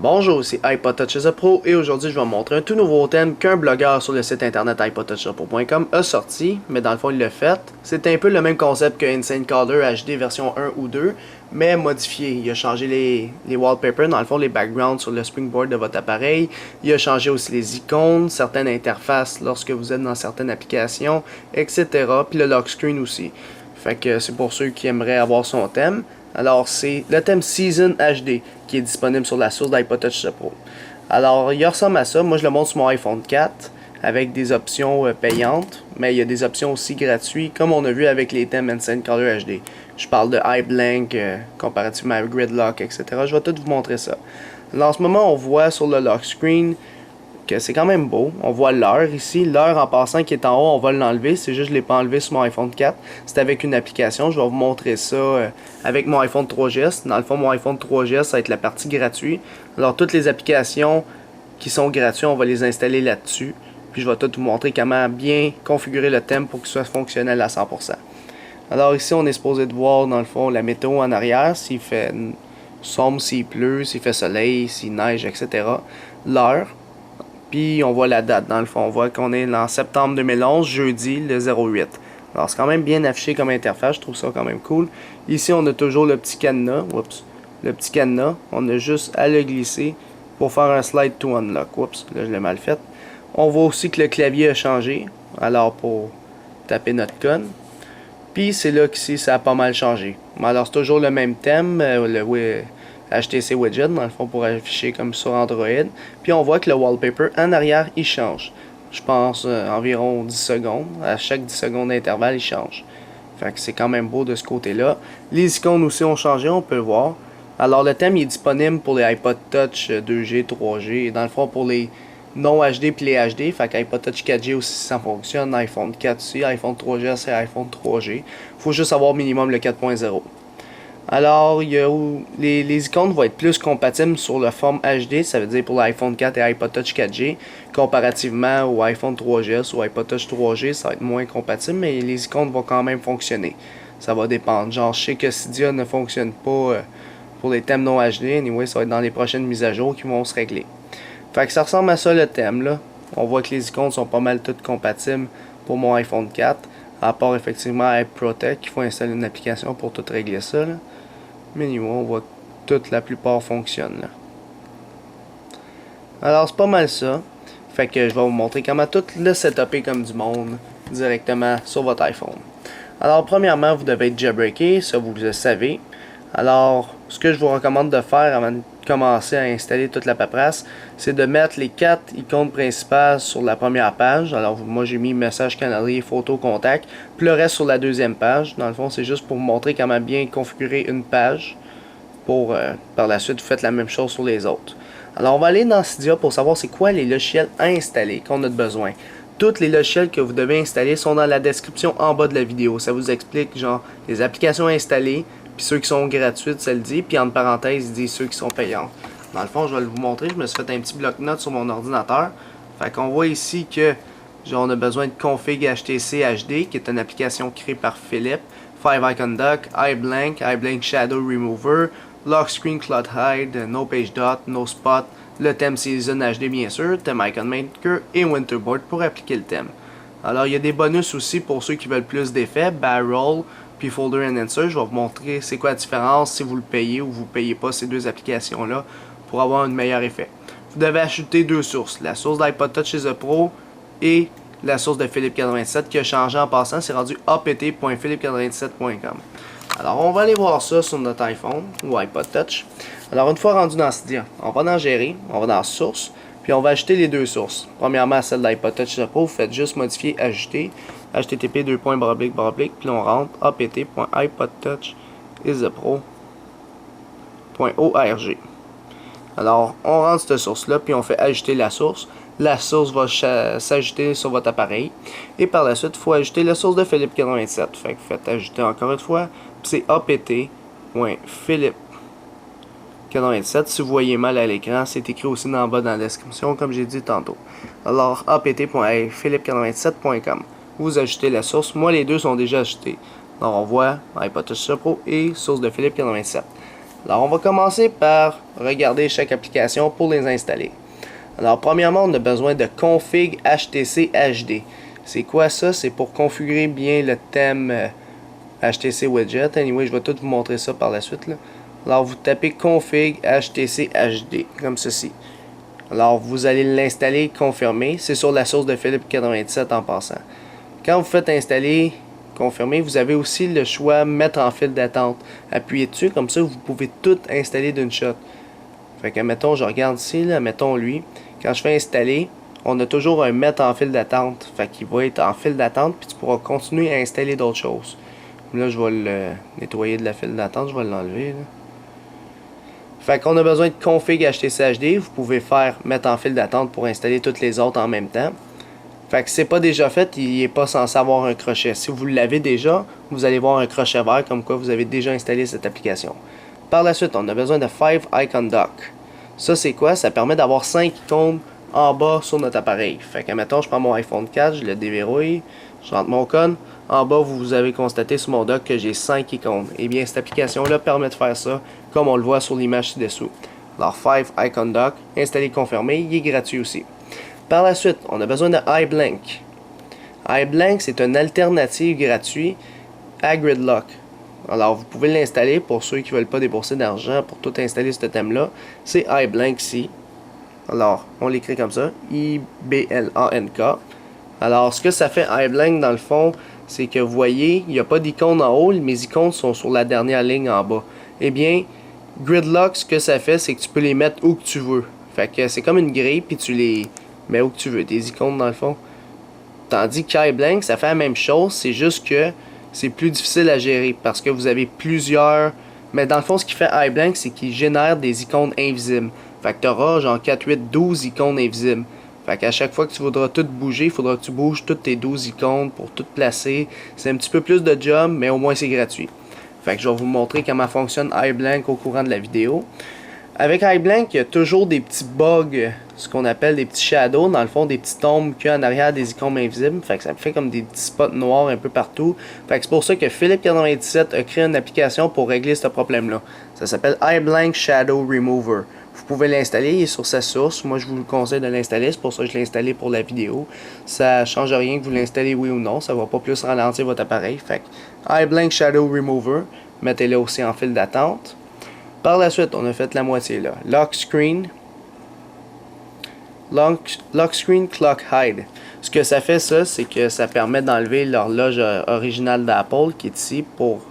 Bonjour, c'est iPod Touch Pro et aujourd'hui je vais vous montrer un tout nouveau thème qu'un blogueur sur le site internet iPodTouchPro.com a sorti, mais dans le fond il l'a fait. C'est un peu le même concept que Insane Color HD version 1 ou 2, mais modifié. Il a changé les wallpapers, dans le fond les backgrounds sur le springboard de votre appareil. Il a changé aussi les icônes, certaines interfaces lorsque vous êtes dans certaines applications, etc. Puis le lock screen aussi. Fait que c'est pour ceux qui aimeraient avoir son thème. Alors, c'est le thème Season HD qui est disponible sur la source d'iPod Touch Pro. Alors, il ressemble à ça. Moi, je le montre sur mon iPhone 4 avec des options payantes, mais il y a des options aussi gratuites, comme on a vu avec les thèmes Insane Color HD. Je parle de Eye Blank, comparativement à Gridlock, etc. Je vais tout vous montrer ça. Alors, en ce moment, on voit sur le lock screen que c'est quand même beau. On voit l'heure ici. L'heure en passant qui est en haut, on va l'enlever. C'est juste que je ne l'ai pas enlevé sur mon iPhone 4. C'est avec une application. Je vais vous montrer ça avec mon iPhone 3GS. Dans le fond, mon iPhone 3GS, ça va être la partie gratuite. Alors, toutes les applications qui sont gratuites, on va les installer là-dessus. Puis, je vais tout vous montrer comment bien configurer le thème pour qu'il soit fonctionnel à 100%. Alors, ici, on est supposé de voir, dans le fond, la météo en arrière. S'il fait sombre, s'il pleut, s'il fait soleil, s'il neige, etc. L'heure. Puis on voit la date dans le fond. On voit qu'on est en septembre 2011, jeudi le 08. Alors c'est quand même bien affiché comme interface, je trouve ça quand même cool. Ici on a toujours le petit cadenas. Oups. Le petit cadenas. On a juste à le glisser pour faire un slide to unlock. Oups, là je l'ai mal fait. On voit aussi que le clavier a changé. Alors pour taper notre conne. Puis c'est là qu'ici ça a pas mal changé. Alors c'est toujours le même thème. Le HTC Widget, dans le fond, pour afficher comme sur Android. Puis on voit que le wallpaper en arrière, il change. Je pense environ 10 secondes. À chaque 10 secondes d'intervalle, il change. Fait que c'est quand même beau de ce côté-là. Les icônes aussi ont changé, on peut le voir. Alors le thème il est disponible pour les iPod Touch 2G, 3G. Et dans le fond, pour les non HD puis les HD. Fait qu'iPod Touch 4G aussi ça fonctionne. iPhone 4 aussi, iPhone 3GS et iPhone 3G. Faut juste avoir minimum le 4.0. Alors, les icônes vont être plus compatibles sur le forme HD, ça veut dire pour l'iPhone 4 et iPod Touch 4G, comparativement au iPhone 3GS ou iPod Touch 3G, ça va être moins compatible, mais les icônes vont quand même fonctionner. Ça va dépendre. Genre, je sais que Cydia ne fonctionne pas pour les thèmes non HD, anyway, ça va être dans les prochaines mises à jour qui vont se régler. Fait que ça ressemble à ça le thème, là. On voit que les icônes sont pas mal toutes compatibles pour mon iPhone 4, à part effectivement AppProtect, qu'il faut installer une application pour tout régler ça, là. Mais on voit que toute la plupart fonctionnent là. Alors c'est pas mal ça. Fait que je vais vous montrer comment tout le setuper comme du monde directement sur votre iPhone. Alors premièrement vous devez être jailbreaké, ça vous le savez. Alors ce que je vous recommande de faire avant de commencer à installer toute la paperasse, c'est de mettre les 4 icônes principales sur la première page. Alors moi j'ai mis message, calendrier, photo, contact, puis le reste sur la deuxième page. Dans le fond c'est juste pour vous montrer comment bien configurer une page pour par la suite vous faites la même chose sur les autres. Alors on va aller dans Cydia pour savoir c'est quoi les logiciels à installer qu'on a besoin. Tous les logiciels que vous devez installer sont dans la description en bas de la vidéo. Ça vous explique genre les applications à installer, puis ceux qui sont gratuites, ça le dit, puis entre parenthèses, il dit ceux qui sont payants. Dans le fond, je vais vous montrer, je me suis fait un petit bloc-notes sur mon ordinateur. Fait qu'on voit ici que genre, on a besoin de config HTC HD, qui est une application créée par Philippe, Five Icon Dock, iBlank Shadow Remover, Lock Screen Cloud Hide, No Page Dot, No Spot, le thème Season HD bien sûr, thème Icon Maker et Winterboard pour appliquer le thème. Alors il y a des bonus aussi pour ceux qui veulent plus d'effets, Barrel, puis Folder and Insert. Je vais vous montrer c'est quoi la différence si vous le payez ou vous ne payez pas ces deux applications là pour avoir un meilleur effet. Vous devez ajouter deux sources, la source d'iPod Touch Pro et la source de Philippe87 qui a changé en passant, c'est rendu apt.philippe97.com. Alors on va aller voir ça sur notre iPhone ou iPod Touch. Alors une fois rendu dans Cydia, on va dans gérer, on va dans source, puis on va ajouter les deux sources. Premièrement celle d'iPod Touch Pro, vous faites juste modifier ajouter, http puis on rentre apt.ipodtouchisapro.org. Alors on rentre cette source là, puis on fait ajouter la source. La source va s'ajouter sur votre appareil. Et par la suite, il faut ajouter la source de Philippe87. Fait que vous faites ajouter encore une fois. C'est apt.philippe87. Si vous voyez mal à l'écran, c'est écrit aussi en bas dans la description, comme j'ai dit tantôt. Alors, apt.philippe97.com. Vous ajoutez la source. Moi, les deux sont déjà ajoutés. Donc, on voit iPod Touch Pro et source de Philippe87. Alors on va commencer par regarder chaque application pour les installer. Alors premièrement, on a besoin de config HTC HD. C'est quoi ça? C'est pour configurer bien le thème HTC Widget. Anyway, je vais tout vous montrer ça par la suite, là. Alors vous tapez config HTC HD, comme ceci. Alors vous allez l'installer, confirmer. C'est sur la source de Philippe 97 en passant. Quand vous faites installer, confirmer, vous avez aussi le choix mettre en file d'attente. Appuyez dessus, comme ça vous pouvez tout installer d'une shot. Fait que mettons, je regarde ici, là, mettons lui. Quand je fais installer, on a toujours un mettre en file d'attente. Fait qu'il va être en file d'attente, puis tu pourras continuer à installer d'autres choses. Là, je vais le nettoyer de la file d'attente, je vais l'enlever. Fait qu'on a besoin de config HTC HD. Vous pouvez faire mettre en file d'attente pour installer toutes les autres en même temps. Fait que si c'est pas déjà fait, il n'est pas censé avoir un crochet. Si vous l'avez déjà, vous allez voir un crochet vert comme quoi vous avez déjà installé cette application. Par la suite, on a besoin de 5 Icon Dock. Ça c'est quoi? Ça permet d'avoir 5 icônes en bas sur notre appareil. Fait que mettons, je prends mon iPhone 4, je le déverrouille, je rentre mon code. En bas, vous avez constaté sur mon dock que j'ai 5 icônes. Et bien, cette application-là permet de faire ça, comme on le voit sur l'image ci-dessous. Alors, 5 Icon Dock, installé, confirmé, il est gratuit aussi. Par la suite, on a besoin de iBlank. iBlank, c'est une alternative gratuite à Gridlock. Alors, vous pouvez l'installer pour ceux qui ne veulent pas débourser d'argent pour tout installer ce thème-là. C'est iBlank ici. Alors, on l'écrit comme ça, I-B-L-A-N-K. Alors, ce que ça fait iBlank dans le fond, c'est que vous voyez, il n'y a pas d'icône en haut, mes icônes sont sur la dernière ligne en bas. Eh bien, Gridlock, ce que ça fait, c'est que tu peux les mettre où que tu veux. Fait que c'est comme une grille, puis tu les mets où que tu veux, des icônes dans le fond. Tandis qu'iBlank, ça fait la même chose, c'est juste que c'est plus difficile à gérer, parce que vous avez plusieurs... Mais dans le fond, ce qui fait iBlank, c'est qu'il génère des icônes invisibles. Fait que tu auras genre 4, 8, 12 icônes invisibles. Fait qu'à chaque fois que tu voudras tout bouger, il faudra que tu bouges toutes tes 12 icônes pour tout placer. C'est un petit peu plus de job, mais au moins c'est gratuit. Fait que je vais vous montrer comment fonctionne iBlank au courant de la vidéo. Avec iBlank, il y a toujours des petits bugs, ce qu'on appelle des petits shadows, dans le fond des petites ombres qu'il y a en arrière des icônes invisibles. Fait que ça fait comme des petits spots noirs un peu partout. Fait que c'est pour ça que Philippe97 a créé une application pour régler ce problème-là. Ça s'appelle iBlank Shadow Remover. Vous pouvez l'installer, il est sur sa source. Moi, je vous le conseille de l'installer. C'est pour ça que je l'ai installé pour la vidéo. Ça ne change rien que vous l'installez oui ou non. Ça ne va pas plus ralentir votre appareil. Fait que iBlank Shadow Remover. Mettez-le aussi en file d'attente. Par la suite, on a fait la moitié là. Lock Screen. Lock Screen Clock Hide. Ce que ça fait, ça, c'est que ça permet d'enlever l'horloge originale d'Apple qui est ici pour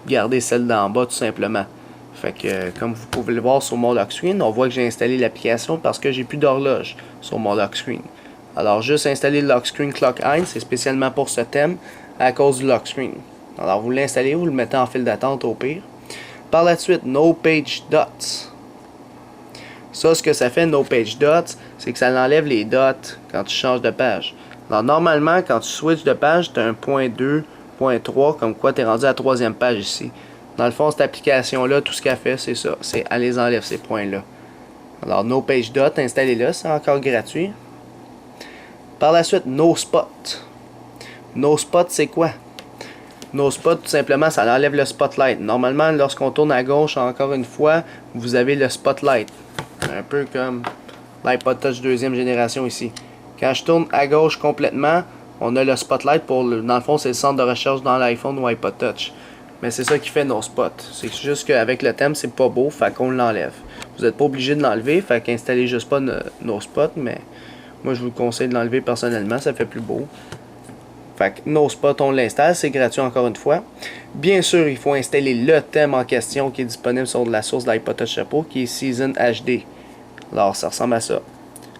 garder celle d'en bas tout simplement. Fait que, comme vous pouvez le voir sur mon lock screen, on voit que j'ai installé l'application parce que j'ai plus d'horloge sur mon lock screen. Alors, juste installer le lock screen Clock Hide, c'est spécialement pour ce thème à cause du lock screen. Alors, vous l'installez, vous le mettez en file d'attente au pire. Par la suite, No Page Dots. Ça, ce que ça fait, No Page Dots, c'est que ça enlève les dots quand tu changes de page. Alors, normalement, quand tu switches de page, tu as un point 2, point 3, comme quoi tu es rendu à la troisième page ici. Dans le fond, cette application-là, tout ce qu'elle fait, c'est ça. C'est elle les enlève ces points-là. Alors, No Page Dot, installez-le, c'est encore gratuit. Par la suite, No Spot. No Spot, c'est quoi? No Spot, tout simplement, ça enlève le spotlight. Normalement, lorsqu'on tourne à gauche, encore une fois, vous avez le spotlight. Un peu comme l'iPod Touch deuxième génération ici. Quand je tourne à gauche complètement, on a le spotlight pour, dans le fond, c'est le centre de recherche dans l'iPhone ou iPod Touch. Mais c'est ça qui fait No Spot. C'est juste qu'avec le thème, c'est pas beau, fait qu'on l'enlève. Vous n'êtes pas obligé de l'enlever, fait qu'installez juste pas No Spot, mais moi je vous conseille de l'enlever personnellement, ça fait plus beau. Fait que No Spot, on l'installe, c'est gratuit encore une fois. Bien sûr, il faut installer le thème en question qui est disponible sur la source d'iPod Touch Chapeau, qui est Season HD. Alors, ça ressemble à ça.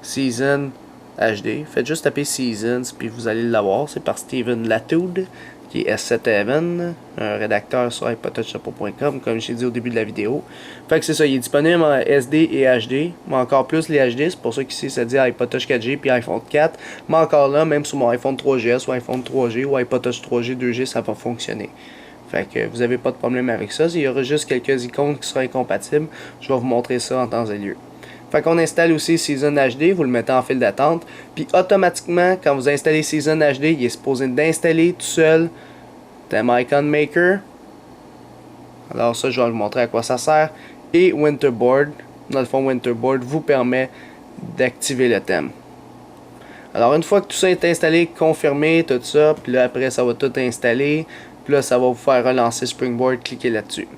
Season HD. Faites juste taper Seasons, puis vous allez l'avoir. C'est par Steven Latude, qui est S7Heaven, un rédacteur sur iPodTouchChapeau.com, comme j'ai dit au début de la vidéo. Fait que c'est ça, il est disponible en SD et HD, mais encore plus les HD, c'est pour ça qu'ici ça dit iPod Touch 4G puis iPhone 4, mais encore là, même sur mon iPhone 3GS ou iPhone 3G ou iPod Touch 3G, 2G, ça va fonctionner. Fait que vous n'avez pas de problème avec ça, il y aura juste quelques icônes qui seront incompatibles, je vais vous montrer ça en temps et lieu. Fait qu'on installe aussi Season HD, vous le mettez en file d'attente, puis automatiquement, quand vous installez Season HD, il est supposé d'installer tout seul Theme Icon Maker. Alors ça, je vais vous montrer à quoi ça sert. et Winterboard. Dans le fond, Winterboard vous permet d'activer le thème. Alors une fois que tout ça est installé, confirmé, tout ça, puis là après ça va tout installer, puis là ça va vous faire relancer Springboard, cliquez là-dessus.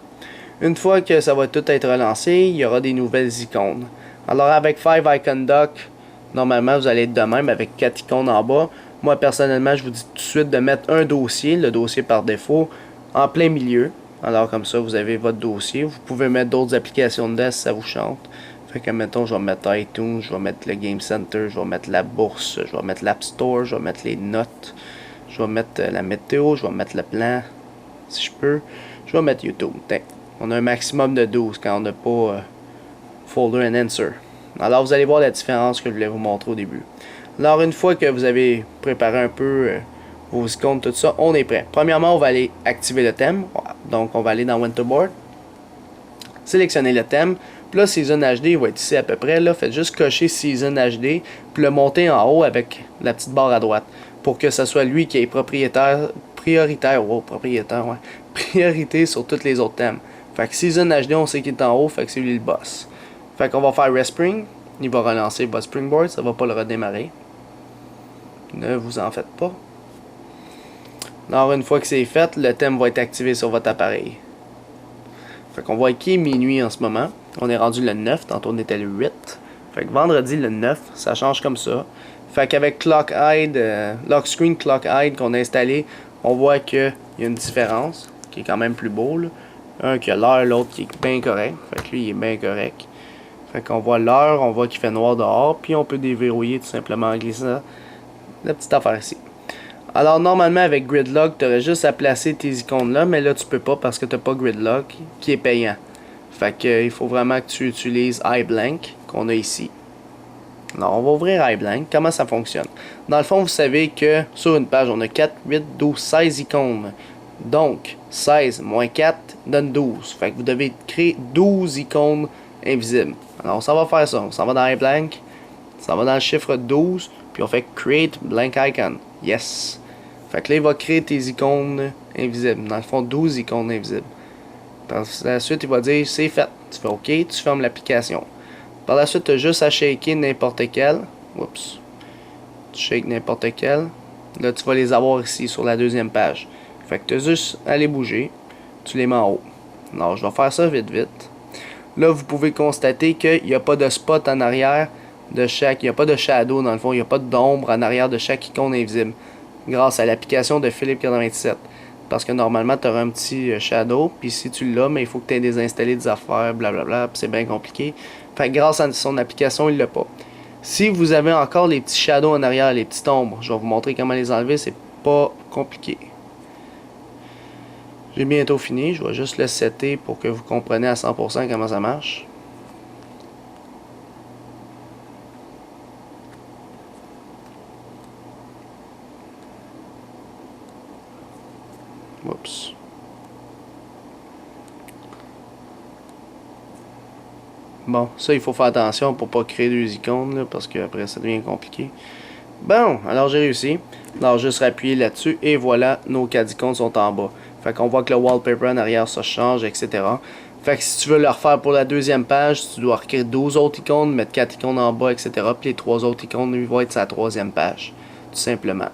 Une fois que ça va tout être relancé, il y aura des nouvelles icônes. Alors avec 5 Icon Dock, normalement vous allez être de même avec 4 icônes en bas. Moi personnellement je vous dis tout de suite de mettre un dossier, le dossier par défaut, en plein milieu. Alors comme ça vous avez votre dossier. Vous pouvez mettre d'autres applications dedans si ça vous chante. Fait que mettons je vais mettre iTunes, je vais mettre le Game Center, je vais mettre la bourse, je vais mettre l'App Store, je vais mettre les notes, je vais mettre la météo, je vais mettre le plan si je peux. Je vais mettre YouTube. Tiens, on a un maximum de 12 quand on n'a pas folder and answer. Alors vous allez voir la différence que je voulais vous montrer au début. Alors une fois que vous avez préparé un peu vos icônes, tout ça, on est prêt. Premièrement, on va aller activer le thème. Donc on va aller dans Winterboard, sélectionner le thème. Puis là, Season HD, il va être ici à peu près. Là, faites juste cocher Season HD, puis le monter en haut avec la petite barre à droite, pour que ce soit lui qui est prioritaire, priorité sur tous les autres thèmes. Fait que Season HD, on sait qu'il est en haut, fait que c'est lui le boss. Fait qu'on va faire Respring, il va relancer votre Springboard, ça va pas le redémarrer. Ne vous en faites pas. Alors une fois que c'est fait, le thème va être activé sur votre appareil. Fait qu'on voit qu'il est minuit en ce moment. On est rendu le 9, tantôt on était le 8. Fait que vendredi le 9, ça change comme ça. Fait qu'avec Clock Hide, Lock Screen Clock Hide qu'on a installé, on voit qu'il y a une différence, qui est quand même plus beau, là. Un qui a l'heure, l'autre qui est bien correct. Fait que lui il est bien correct. Fait qu'on voit l'heure, on voit qu'il fait noir dehors, puis on peut déverrouiller tout simplement en glissant la petite affaire ici. Alors normalement avec Gridlock, tu aurais juste à placer tes icônes là, mais là tu peux pas parce que tu n'as pas Gridlock qui est payant. Fait que il faut vraiment que tu utilises iBlank qu'on a ici. Alors on va ouvrir iBlank. Comment ça fonctionne? Dans le fond, vous savez que sur une page, on a 4, 8, 12, 16 icônes. Donc 16 moins 4 donne 12. Fait que vous devez créer 12 icônes invisibles. Alors on s'en va faire ça. On s'en va dans iBlank. On s'en va dans le chiffre 12. Puis on fait Create Blank Icon. Yes. Fait que là, il va créer tes icônes invisibles. Dans le fond, 12 icônes invisibles. Par la suite, il va dire c'est fait. Tu fais OK, tu fermes l'application. Par la suite, tu as juste à shaker n'importe quel. Oups. Tu shakes n'importe quel. Là, tu vas les avoir ici sur la deuxième page. Fait que tu as juste à les bouger. Tu les mets en haut. Alors, je vais faire ça vite, vite. Là, vous pouvez constater qu'il n'y a pas de spot en arrière de chaque. Il n'y a pas de shadow dans le fond. Il n'y a pas d'ombre en arrière de chaque icône invisible. Grâce à l'application de Philippe97. Parce que normalement, tu auras un petit shadow. Puis si tu l'as, mais il faut que tu aies désinstallé des affaires, blablabla. Puis c'est bien compliqué. Fait que grâce à son application, il l'a pas. Si vous avez encore les petits shadows en arrière, les petites ombres, je vais vous montrer comment les enlever. C'est pas compliqué. J'ai bientôt fini. Je vais juste le setter pour que vous compreniez à 100% comment ça marche. Oups. Bon, ça il faut faire attention pour pas créer deux icônes là, parce que après ça devient compliqué. Bon, alors j'ai réussi. Alors juste appuyer là-dessus et voilà, nos 4 icônes sont en bas. Fait qu'on voit que le wallpaper en arrière ça change, etc. Fait que si tu veux le refaire pour la deuxième page, tu dois recréer 12 autres icônes, mettre 4 icônes en bas, etc. Puis les 3 autres icônes ils vont être sur la troisième page. Tout simplement.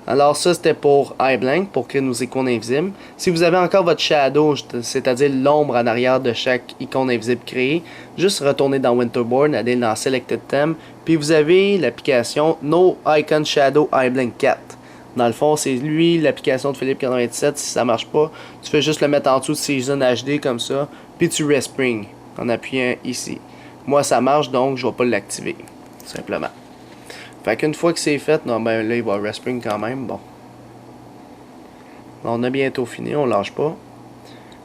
Alors ça c'était pour iBlank, pour créer nos icônes invisibles. Si vous avez encore votre shadow, c'est-à-dire l'ombre en arrière de chaque icône invisible créée, juste retourner dans Winterboard, aller dans Selected Theme, puis vous avez l'application No Icon Shadow iBlank 4. Dans le fond, c'est lui, l'application de Philippe97, si ça marche pas, tu fais juste le mettre en dessous de Season HD comme ça, puis tu respring en appuyant ici. Moi ça marche donc je vais pas l'activer, tout simplement. Fait qu'une fois que c'est fait, non ben là il va respring quand même, bon. On a bientôt fini, on lâche pas.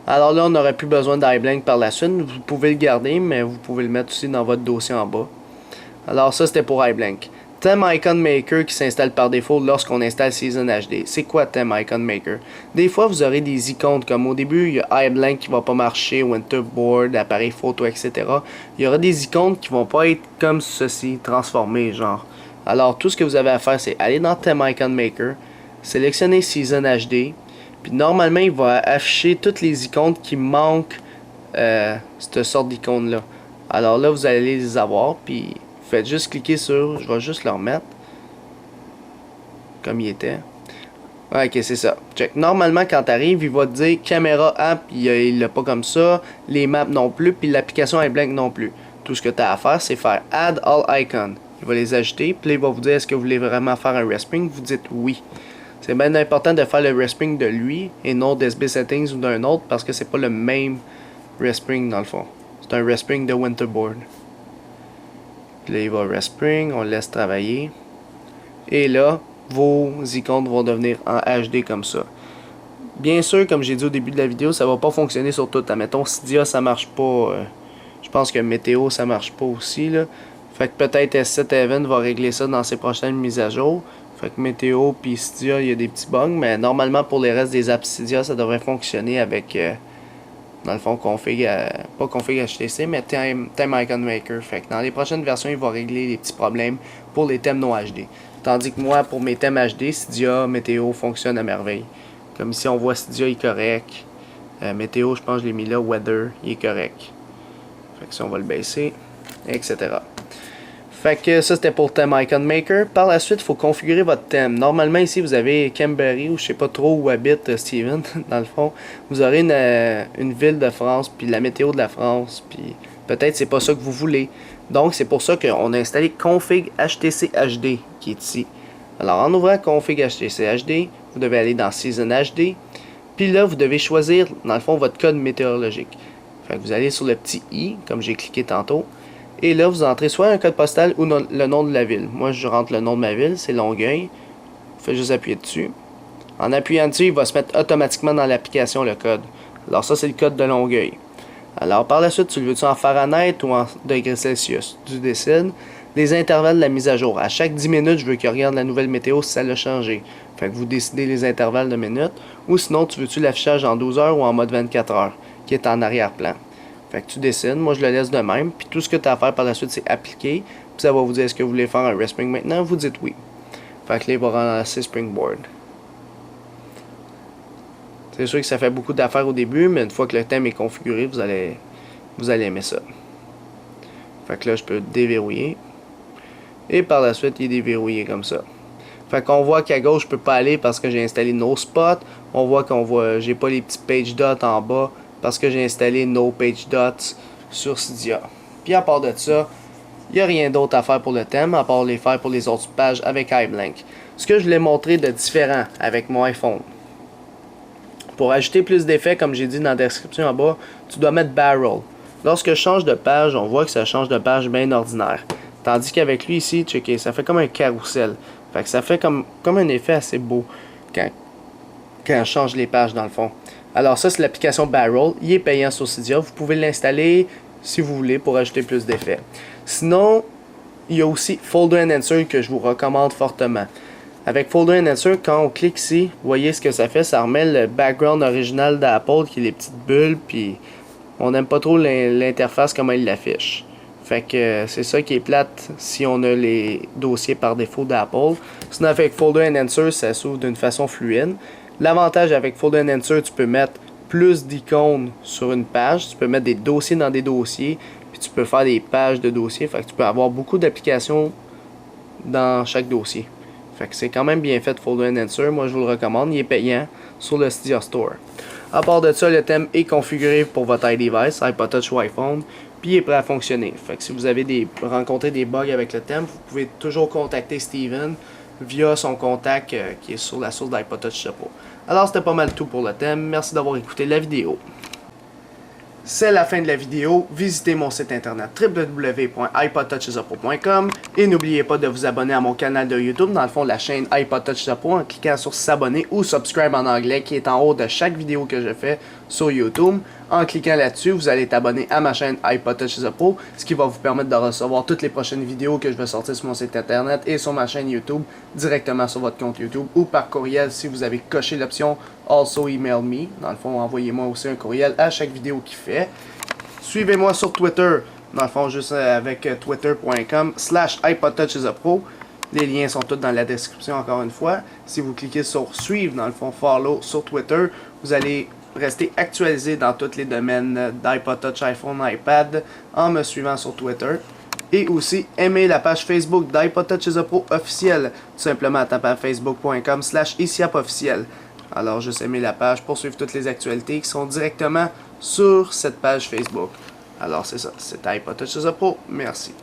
Alors là on n'aurait plus besoin d'iBlank par la suite, vous pouvez le garder, mais vous pouvez le mettre aussi dans votre dossier en bas. Alors ça c'était pour iBlank. Theme Icon Maker qui s'installe par défaut lorsqu'on installe Season HD. C'est quoi Theme Icon Maker? Des fois vous aurez des icônes comme au début, il y a iBlank qui va pas marcher, Winterboard, appareil photo, etc. Il y aura des icônes qui vont pas être comme ceci, transformées genre. Alors tout ce que vous avez à faire c'est aller dans Theme Icon Maker, sélectionner Season HD, puis normalement il va afficher toutes les icônes qui manquent cette sorte d'icône-là. Alors là, vous allez les avoir, puis faites juste cliquer sur, je vais juste le remettre, comme il était. Ok, c'est ça. Check. Normalement, quand tu arrives, il va te dire caméra app, il l'a pas comme ça, les maps non plus, puis l'application est blank non plus. Tout ce que tu as à faire, c'est faire add all icons. Il va les ajouter, puis là, il va vous dire est-ce que vous voulez vraiment faire un respring. Vous dites oui. C'est bien important de faire le respring de lui et non d'SB Settings ou d'un autre parce que c'est pas le même respring dans le fond. C'est un respring de Winterboard. Puis là, il va respring, on le laisse travailler. Et là, vos icônes vont devenir en HD comme ça. Bien sûr, comme j'ai dit au début de la vidéo, ça va pas fonctionner sur tout. Admettons, Cydia, ça marche pas. Je pense que Météo, ça marche pas aussi. Là. Fait que peut-être S7 Event va régler ça dans ses prochaines mises à jour. Fait que Météo puis Cydia, il y a des petits bugs. Mais normalement, pour les restes des apps Cydia, ça devrait fonctionner avec, dans le fond, config, pas config HTC, mais Theme Icon Maker. Fait que dans les prochaines versions, il va régler les petits problèmes pour les thèmes non HD. Tandis que moi, pour mes thèmes HD, Cydia, Météo fonctionne à merveille. Comme ici, on voit Cydia, il est correct. Météo, je pense que je l'ai mis là. Weather, il est correct. Fait que si on va le baisser, etc. Fait que ça, c'était pour Theme Icon Maker. Par la suite, il faut configurer votre thème. Normalement, ici, vous avez Canberry, ou je sais pas trop où habite Steven, dans le fond. Vous aurez une ville de France, puis la météo de la France, puis peut-être c'est pas ça que vous voulez. Donc, c'est pour ça qu'on a installé Config HTC HD, qui est ici. Alors, en ouvrant Config HTC HD, vous devez aller dans Season HD. Puis là, vous devez choisir, dans le fond, votre code météorologique. Fait que vous allez sur le petit i, comme j'ai cliqué tantôt. Et là, vous entrez soit un code postal ou le nom de la ville. Moi, je rentre le nom de ma ville, c'est Longueuil. Vous faites juste appuyer dessus. En appuyant dessus, il va se mettre automatiquement dans l'application le code. Alors ça, c'est le code de Longueuil. Alors, par la suite, tu le veux-tu en Fahrenheit ou en degrés Celsius? Tu décides. Les intervalles de la mise à jour. À chaque 10 minutes, je veux qu'il regarde la nouvelle météo si ça l'a changé. Fait que vous décidez les intervalles de minutes. Ou sinon, tu veux-tu l'affichage en 12 heures ou en mode 24 heures, qui est en arrière-plan. Fait que tu décides. Moi, je le laisse de même. Puis tout ce que tu as à faire par la suite, c'est appliquer. Puis ça va vous dire est-ce que vous voulez faire un respring maintenant. Vous dites oui. Fait que là, il va remplacer Springboard. C'est sûr que ça fait beaucoup d'affaires au début, mais une fois que le thème est configuré, vous allez aimer ça. Fait que là, je peux déverrouiller. Et par la suite, il est déverrouillé comme ça. Fait qu'on voit qu'à gauche, je peux pas aller parce que j'ai installé No Spot. On voit j'ai pas les petits page dots en bas parce que j'ai installé No Page Dots sur Cydia. Puis à part de ça, il n'y a rien d'autre à faire pour le thème, à part les faire pour les autres pages avec iBlank. Ce que je voulais montrer de différent avec mon iPhone. Pour ajouter plus d'effets, comme j'ai dit dans la description en bas, tu dois mettre Barrel. Lorsque je change de page, on voit que ça change de page bien ordinaire. Tandis qu'avec lui ici, checkez, ça fait comme un carrousel. Fait que ça fait comme un effet assez beau quand je change les pages dans le fond. Alors ça, c'est l'application Barrel. Il est payant sur Cydia. Vous pouvez l'installer si vous voulez pour ajouter plus d'effets. Sinon, il y a aussi Folder Enhancer que je vous recommande fortement. Avec Folder Enhancer, quand on clique ici, vous voyez ce que ça fait. Ça remet le background original d'Apple qui est les petites bulles. Puis on n'aime pas trop l'interface comment il l'affiche. Fait que c'est ça qui est plate si on a les dossiers par défaut d'Apple. Sinon avec Folder Enhancer, ça s'ouvre d'une façon fluide. L'avantage avec Folder Enhancer, tu peux mettre plus d'icônes sur une page. Tu peux mettre des dossiers dans des dossiers. Puis tu peux faire des pages de dossiers. Fait que tu peux avoir beaucoup d'applications dans chaque dossier. Fait que c'est quand même bien fait Folder Enhancer. Moi je vous le recommande. Il est payant sur le Cydia Store. À part de ça, le thème est configuré pour votre iDevice, iPod Touch ou iPhone. Puis il est prêt à fonctionner. Fait que si vous avez rencontré des bugs avec le thème, vous pouvez toujours contacter Steven via son contact qui est sur la source d'iPod Touch Chapeau. Alors c'était pas mal tout pour le thème. Merci d'avoir écouté la vidéo. C'est la fin de la vidéo. Visitez mon site internet www.ipodtouchchapeau.com et n'oubliez pas de vous abonner à mon canal de YouTube, dans le fond la chaîne iPod Touch Chapeau, en cliquant sur s'abonner ou subscribe en anglais qui est en haut de chaque vidéo que je fais sur YouTube. En cliquant là-dessus, vous allez être abonné à ma chaîne iPod Touch Chapeau, ce qui va vous permettre de recevoir toutes les prochaines vidéos que je vais sortir sur mon site internet et sur ma chaîne YouTube directement sur votre compte YouTube ou par courriel si vous avez coché l'option Also Email Me. Dans le fond, envoyez-moi aussi un courriel à chaque vidéo qu'il fait. Suivez-moi sur Twitter, dans le fond juste avec twitter.com/iPodTouchIsAPro. Les liens sont tous dans la description encore une fois. Si vous cliquez sur suivre, dans le fond follow sur Twitter, vous allez rester actualisé dans tous les domaines d'iPod Touch, iPhone, iPad en me suivant sur Twitter. Et aussi, aimer la page Facebook d'iPod Touch is a Pro officiel, tout simplement en tapant facebook.com/iciapofficiel. Alors, juste aimer la page pour suivre toutes les actualités qui sont directement sur cette page Facebook. Alors, c'est ça, c'était iPod Touch is a Pro. Merci.